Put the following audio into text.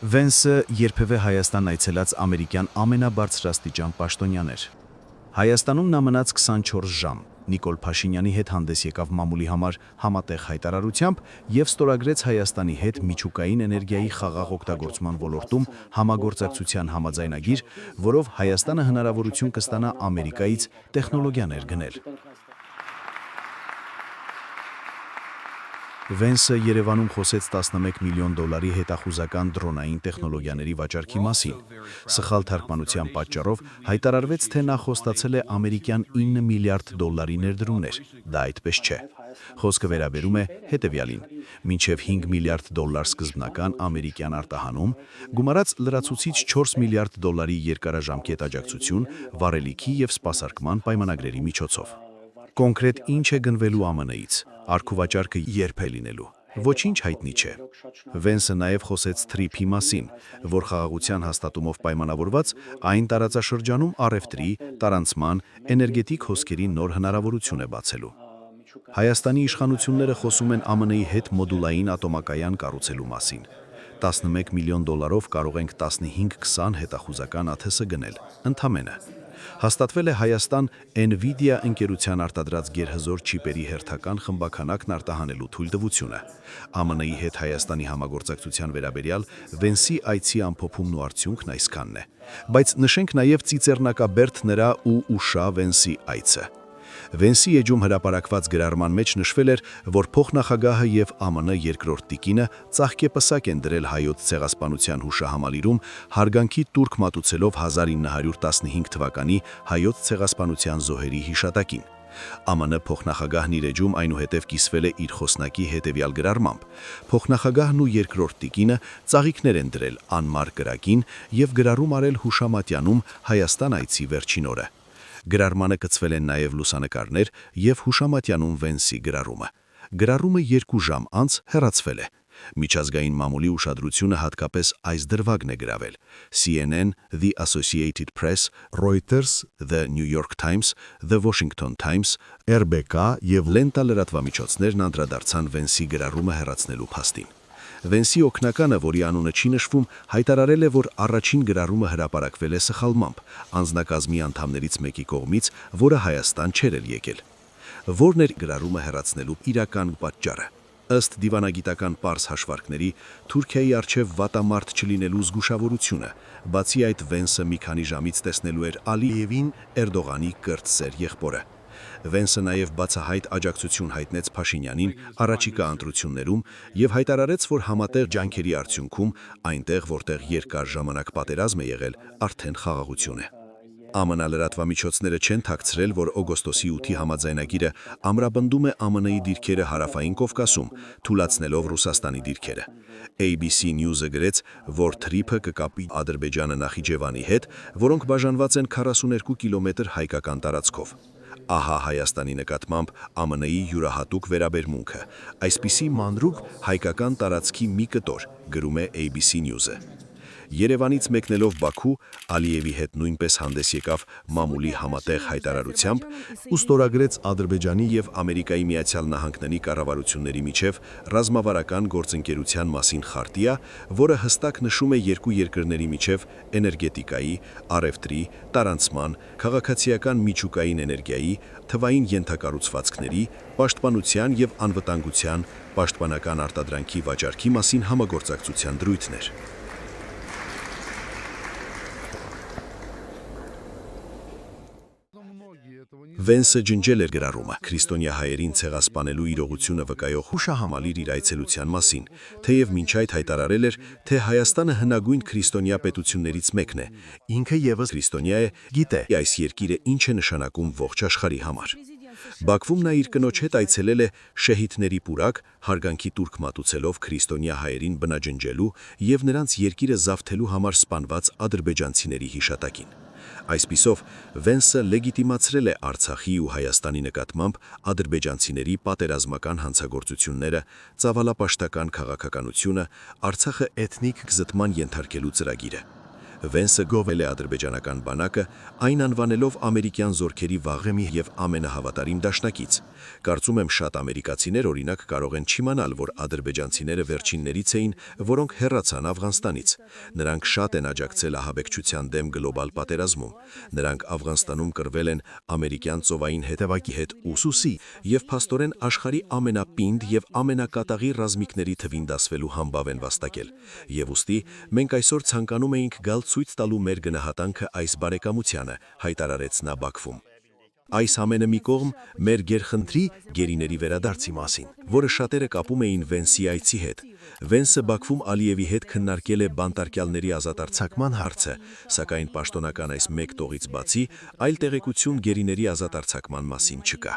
Վենսը երբևէ Հայաստան այցելած ամերիկյան ամենաբարձրաստիճան պաշտոնյան էր։ Հայաստանում նա մնաց 24 ժամ, Նիկոլ Փաշինյանի հետ հանդես եկավ մամուլի համար համատեղ հայտարարությամբ և ստորագրեց Հայաստանի հետ միջուկային էներգիայի խաղաղ օգտագործման ոլորտում համագործակցության համաձայնագիր, որով Հայաստանը հնարավորություն կստանա Ամերիկայից տեխնոլոգիաներ գնել։ Վենսը Երևանում խոսեց $11 միլիոն հետախուզական դրոնային տեխնոլոգիաների վաճառքի մասին։ Սխալ թարգմանության պատճառով հայտարարվեց, թե նա խոստացել է ամերիկյան $9 միլիարդ ներդրումներ։ Դա այդպես չէ։ Խոսքը վերաբերում է հետևյալին. մինչև $5 միլիարդ սկզբնական ամերիկյան արտահանում, գումարած լրացուցիչ $4 միլիարդ երկարաժամկետ աջակցություն, վառելիքի և սպասարկման պայմանագրերի միջոցով։ Կոնկրետ ինչ է գնվելու ԱՄՆ-ից, առքուվաճառքը երբ է լինելու, ոչինչ հայտնի չէ։ Վենսը նաև խոսեց TRIP-ի մասին, որ խաղաղության հաստատումով պայմանավորված այն տարածաշրջանում առևտրի, տարանցման, էներգետիկ հոսքերի նոր հնարավորություն է բացելու։ Հայաստանի իշխանությունները խոսում են ԱՄՆ-ի հետ մոդուլային ատոմակայան կառուցելու մասին։ $11 միլիոն կարող ենք 15-20 հետախուզական ԱԹՍ գնել, ընդամենը։ Հաստատվել է Հայաստան NVIDIA ընկերության արտադրած գերհզոր չիպերի հերթական խմբաքանակն արտահանելու թույլտվությունը։ ԱՄՆ-ի հետ Հայաստանի համագործակցության վերաբերյալ Վենսի այցի ամփոփումն ու արդյունքն այսքանն է։ Բայց նշենք նաև ծիծեռնակաբերդ նրա ու ուշա Վենսի այցը։ Վենսի էջում հրապարակված գրառման մեջ նշվել էր, որ փոխնախագահը և ԱՄՆ երկրորդ տիկինը ծաղկեպսակ են դրել հայոց ցեղասպանության հուշահամալիրում հարգանքի տուրք մատուցելով 1915 թվականի հայոց ցեղասպանության զոհերի հիշատակին։ ԱՄՆ փոխնախագահն իր էջում այնուհետև կիսվել է իր խոսնակի հետևյալ գրառմամբ. փոխնախագահն ու երկրորդ տիկինը ծաղիկներ են դրել անմար կրակին և գրառում արել հուշամատյանում Հայաստան այցի վերջին օրը։ Գրառմանը կցվել են նաև լուսանկարներ և հուշամատյանում Վենսի գրառումը։ Գրառումը 2 ժամ անց հեռացվել է։ Միջազգային մամուլի ուշադրությունը հատկապես այս դրվագն է գրավել։ CNN, The Associated Press, Reuters, The New York Times, The Washington Times, RBK և Lenta լրատվամիջոցներն անդրադարձան Վենսի գրառումը հեռացնելու փաստին։ Վենսի օգնականը, որի անունը չի նշվում, հայտարարել է, որ առաջին գրառումը հրապարակվել է սխալմամբ, անձնակազմի անդամներից մեկի կողմից, որը Հայաստան չէր էլ եկել։ Որն էր գրառումը հեռացնելու իրական պատճառը։ Ըստ դիվանագիտական պարզ հաշվարկների, Թուրքիայի առջև վատամարդ չլինելու զգուշավորությունը, բացի այդ Վենսը մի քանի ժամից տեսնելու էր Ալիևին, Էրդողանի կրտսեր եղբորը։ Վենսը նաև բացահայտ աջակցություն հայտնեց Փաշինյանին առաջիկա ընտրություններում և հայտարարեց, որ համատեղ ջանքերի արդյունքում այնտեղ, որտեղ երկար ժամանակ պատերազմ է եղել, արդեն խաղաղություն է։ ԱՄՆ լրատվամիջոցները չեն թաքցրել, որ օգոստոսի 8-ի համաձայնագիրը ամրապնդում է ԱՄՆ-ի դիրքերը հարավային Կովկասում, թուլացնելով Ռուսաստանի դիրքերը։ ABC News-ը գրեց, որ TRIP-ը կկապի Ադրբեջանը Նախիջևանի հետ, որոնք բաժանված են 42 կիլոմետր հայկական տարածքով։ Ահա Հայաստանի նկատմամբ ԱՄՆ-ի յուրահատուկ վերաբերմունքը, այսպիսի մանրուք հայկական տարածքի մի կտոր, գրում է ABC News-ը։ Երևանից մեկնելով Բաքու, Ալիևի հետ նույնպես հանդես եկավ մամուլի համատեղ հայտարարությամբ ու ստորագրեց Ադրբեջանի և Ամերիկայի Միացյալ Նահանգների կառավարությունների միջև ռազմավարական գործընկերության մասին խարտիա, որը հստակ նշում է երկու երկրների միջև էներգետիկայի, առևտրի, տարանցման, քաղաքացիական միջուկային էներգիայի, թվային ենթակառուցվածքների, պաշտպանության և անվտանգության, պաշտպանական արտադրանքի վաճառքի մասին համագործակցության դրույթներ։ Վենսը ջնջել էր գրառումը քրիստոնյա հայերին ցեղասպանելու իրողությունը վկայող հուշահամալիր իր այցելության մասին, թեև մինչ այդ հայտարարել էր, թե Հայաստանը հնագույն քրիստոնյա պետություններից մեկն է, ինքը ևս քրիստոնյա է, գիտե այս երկիրը ինչ է նշանակում ողջ աշխարհի համար։ Բաքվում նա իր կնոջ հետ այցելել է Շեհիդների պուրակ, հարգանքի տուրք մատուցելով քրիստոնյա հայերին բնաջնջելու և նրանց երկիրը զավթելու համար սպանված ադրբեջանցիների հիշատակին։ Այսպիսով, Վենսը լեգիտիմացրել է Արցախի ու Հայաստանի նկատմամբ ադրբեջանցիների պատերազմական հանցագործությունները, ծավալապաշտական քաղաքականությունը, Արցախը էթնիկ զտման ենթարկելու ծրագիրը։ Վենսը գովել է ադրբեջանական բանակը, այն անվանելով ամերիկյան զորքերի վաղեմի և ամենահավատարիմ դաշնակից։ Կարծում եմ շատ ամերիկացիներ օրինակ կարող են չիմանալ, որ ադրբեջանցիները վերջիններից էին, որոնք հեռացան Աֆղանստանից։ Նրանք շատ են աջակցել ահաբեկչության դեմ գլոբալ պատերազմում։ Նրանք Աֆղանստանում կռվել են ամերիկյան ծովային հետևակի հետ ուսուսի և փաստորեն աշխարհի ամենապինդ և ամենակատաղի ռազմիկների թվին դասվելու համբավ են վաստակել։ Եվ ուստի մենք այսօր ցանկանում էինք գալ ցույց տալու մեր գնահատանքը այս բարեկամությանը, հայտարարեց նա Բաքվում։ Այս ամենը մի կողմ մեր գերխնդրի գերիների վերադարձի մասին, որը շատերը կապում էին Վենսի այցի հետ։ Վենսը Բաքվում Ալիևի հետ քննարկել է բանտարկյալների ազատարձակման հարցը, սակայն պաշտոնական այս մեկ տողից բացի այլ տեղեկություն գերիների ազատարձակման մասին չկա։